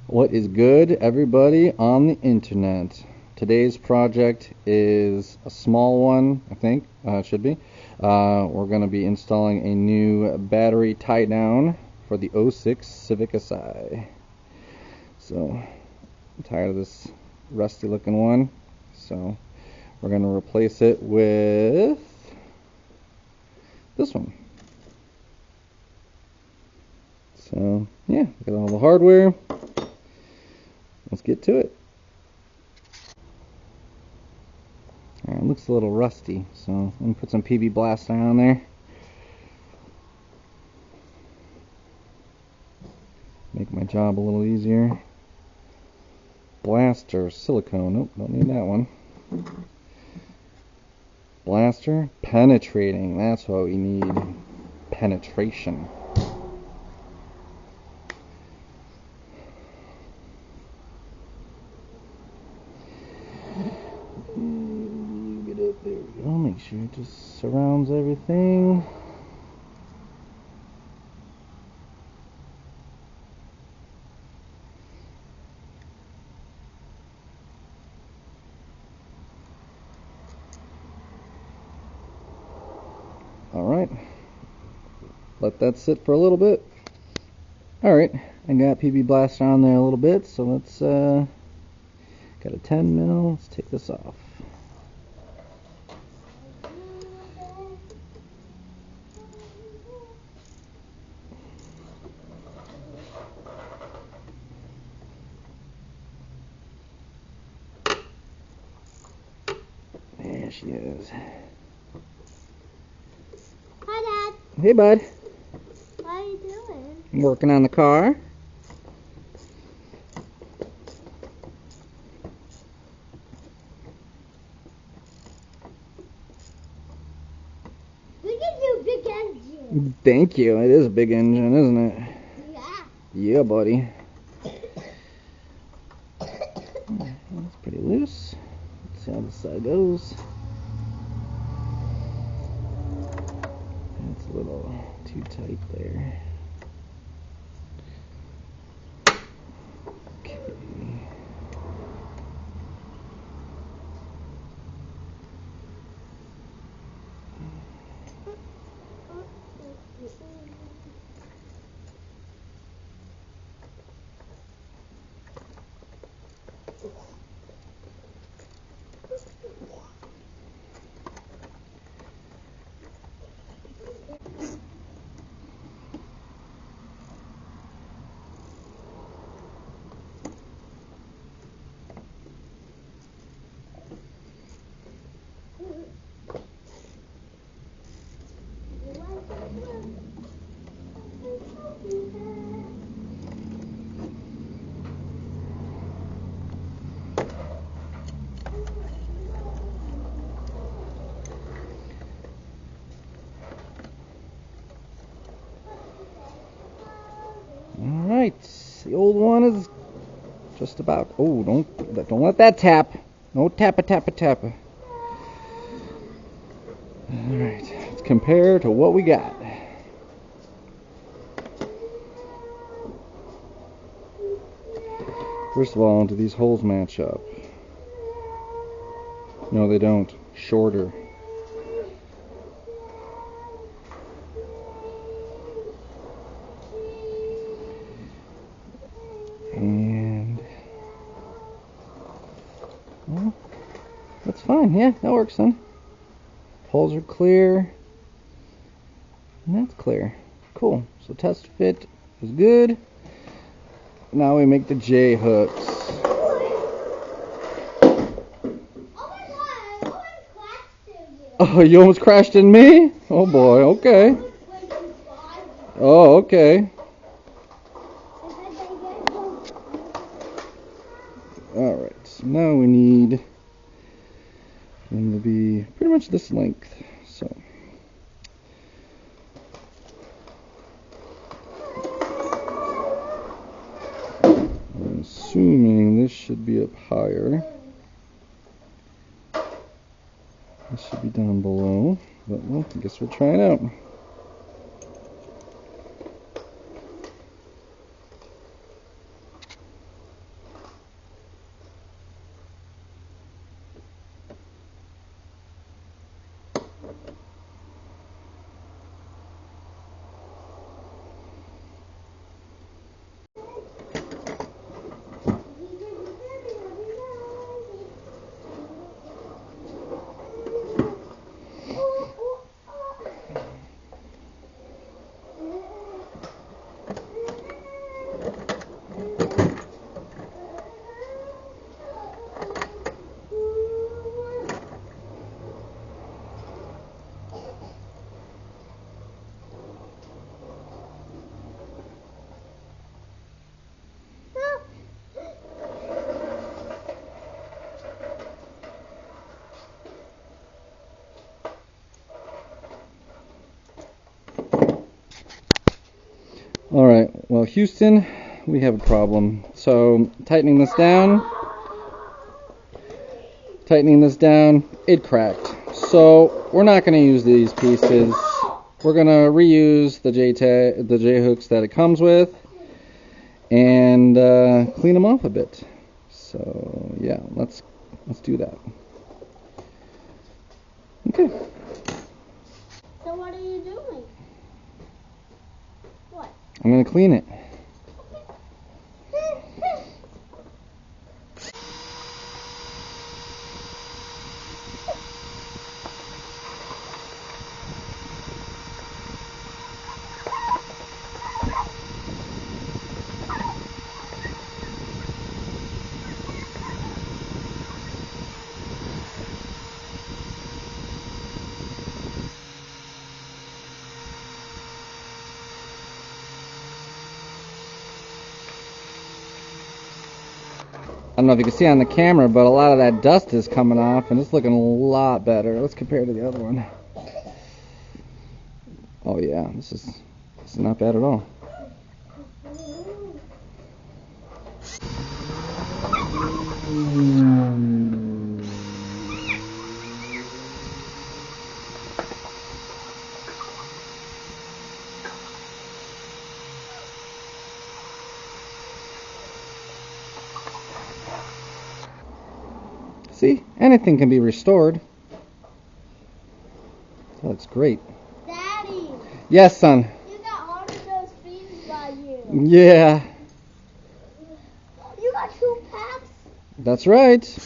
What is good, everybody on the internet? Today's project is a small one, I think. It should be. We're going to be installing a new battery tie down for the '06 Civic Si. So, I'm tired of this rusty looking one. So, we're going to replace it with this one. So, yeah, got all the hardware. Let's get to it. Alright, it looks a little rusty, so let me put some PB Blaster on there. Make my job a little easier. Blaster, silicone, nope, don't need that one. Blaster, penetrating, that's what we need. Penetration. Get up there. We go. Make sure it just surrounds everything. Alright. Let that sit for a little bit. Alright, I got PB Blaster on there a little bit, so let's got a 10 mil. Let's take this off. There she is. Hi, Dad. Hey, bud. What are you doing? I'm working on the car. Look at your big engine. Thank you. It is a big engine, isn't it? Yeah. Yeah, buddy. That's pretty loose. Let's see how this side goes. It's a little too tight there. Okay. Alright, the old one is just about, oh, don't let that tap. No tappa. Alright, let's compare to what we got. First of all, do these holes match up? No, they don't. Shorter. And well, that's fine. Yeah, that works then. Holes are clear. And that's clear. Cool. So test fit is good. Now we make the J hooks. Oh, you almost crashed in me? Oh boy, okay. Oh, okay. Alright, so now we need them to be pretty much this length. So I'm assuming this should be up higher. This should be down below, but well, I guess we'll try it out. Well, Houston, we have a problem. So tightening this down, it cracked. So we're not going to use these pieces. We're going to reuse the J hooks that it comes with and clean them off a bit. So yeah, let's do that. Okay. So what are you doing? What? I'm going to clean it. I don't know if you can see on the camera, but a lot of that dust is coming off, and it's looking a lot better. Let's compare to the other one. Oh yeah, this is not bad at all. See, anything can be restored. That looks great. Daddy, Yes, son. you got all of those beans by you. Yeah, You got 2 packs? that's right.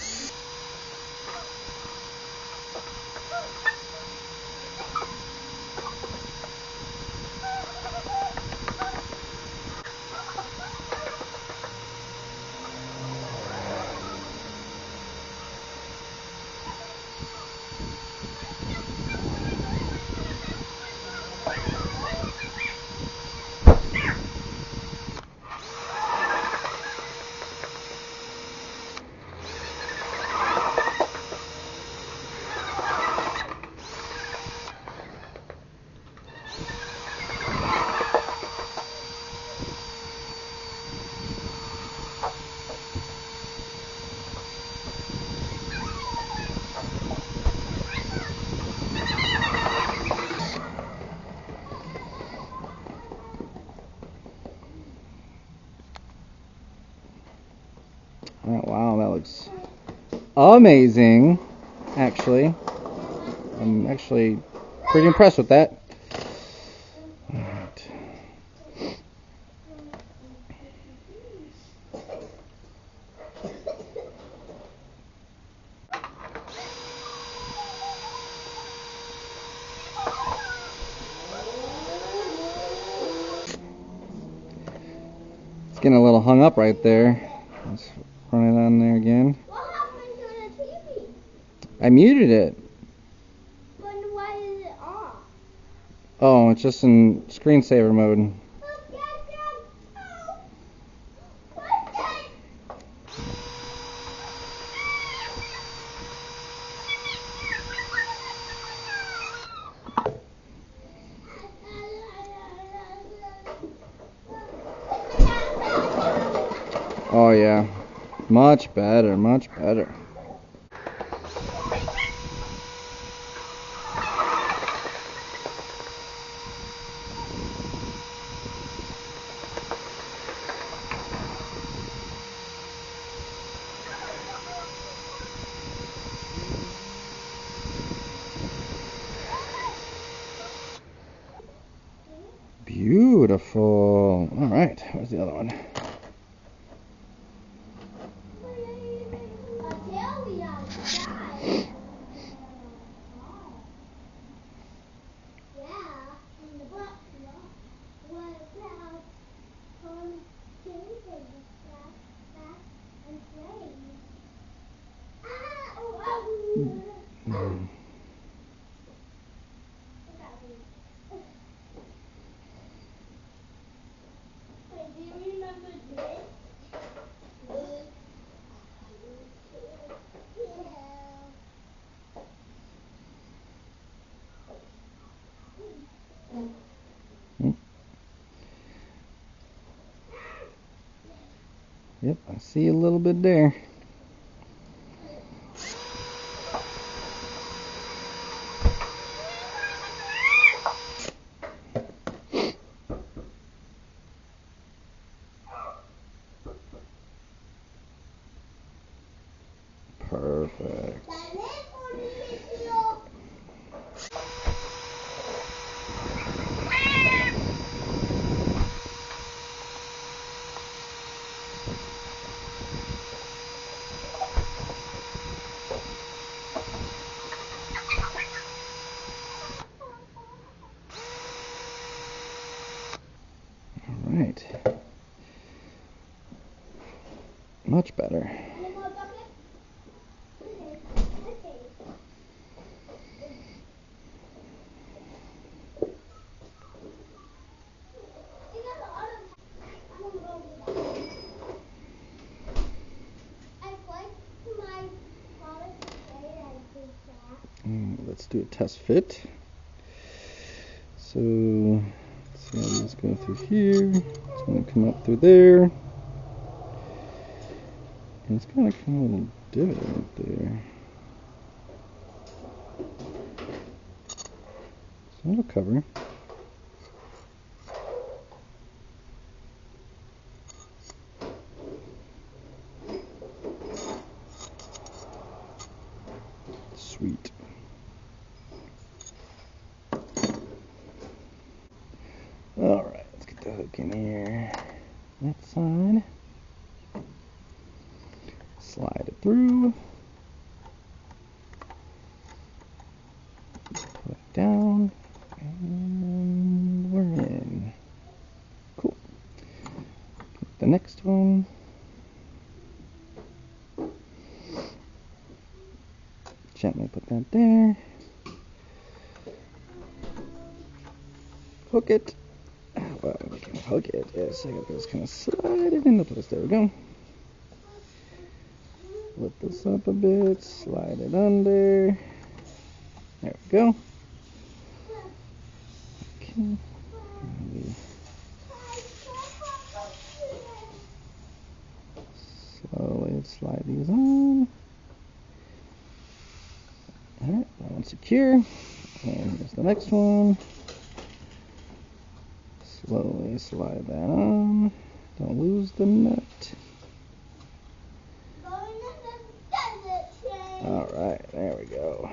Oh, wow, that looks amazing. Actually, I'm actually pretty impressed with that. All right. It's getting a little hung up right there. Let's run it on there again. What happened to the TV? I muted it. But why is it off? Oh, it's just in screensaver mode. Oh yeah, much better, much better. Beautiful. All right, where's the other one? Do you remember Yep, I see a little bit there. Perfect. Alright. Much better. Let's do a test fit. So, let's see how these go through here. It's going to come up through there. And it's going to come with a divot right there. So it'll cover. Sweet. Alright, let's get the hook in here. That side. Slide it through. Put it down. And we're in. Cool. Get the next one. Gently put that there. Hook it. Well, we can hook it. Yes, I got this kind of slide it into place. There we go. Lift this up a bit. Slide it under. There we go. Okay. Slowly slide these on. Alright, that one's secure. And here's the next one. Slowly slide that on. Don't lose the nut. Alright, there we go.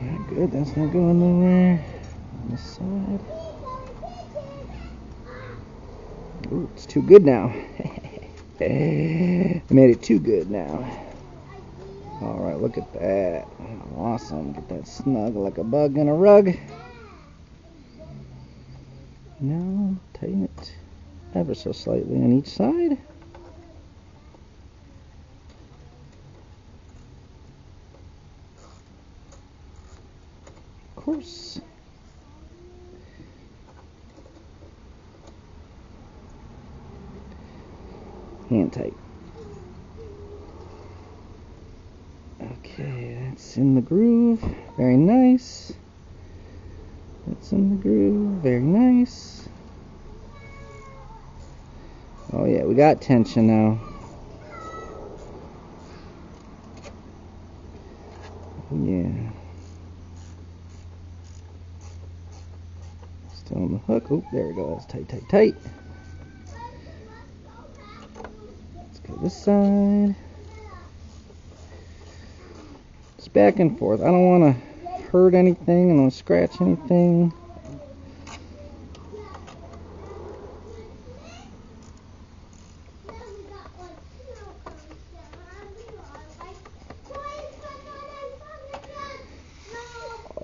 Alright, good, that's not going nowhere. On this side. Ooh, it's too good now. I made it too good now. Alright, look at that. Awesome. Get that snug like a bug in a rug. Now, tighten it ever so slightly on each side. Of course. Hand tight. Okay, that's in the groove. Very nice. That's in the groove. Very nice. Oh yeah, we got tension now. Oh yeah. Still on the hook. Oh, there we go. That's tight, tight, tight. Let's go this side. It's back and forth. I don't want to hurt anything. I don't want to scratch anything.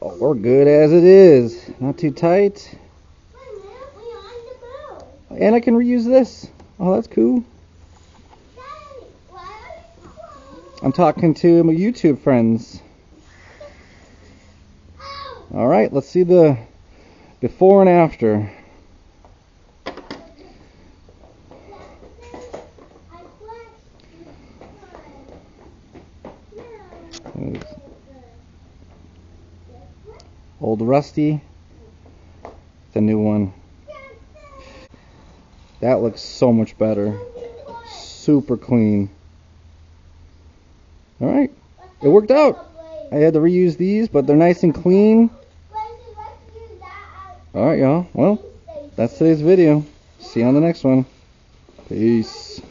Oh, we're good as it is. Not too tight. And I can reuse this. Oh, that's cool. I'm talking to my YouTube friends. Alright, let's see the before and after. Old Rusty. The new one. That looks so much better. Super clean. Alright. It worked out. I had to reuse these, but they're nice and clean. Alright, y'all. Well, that's today's video. See you on the next one. Peace.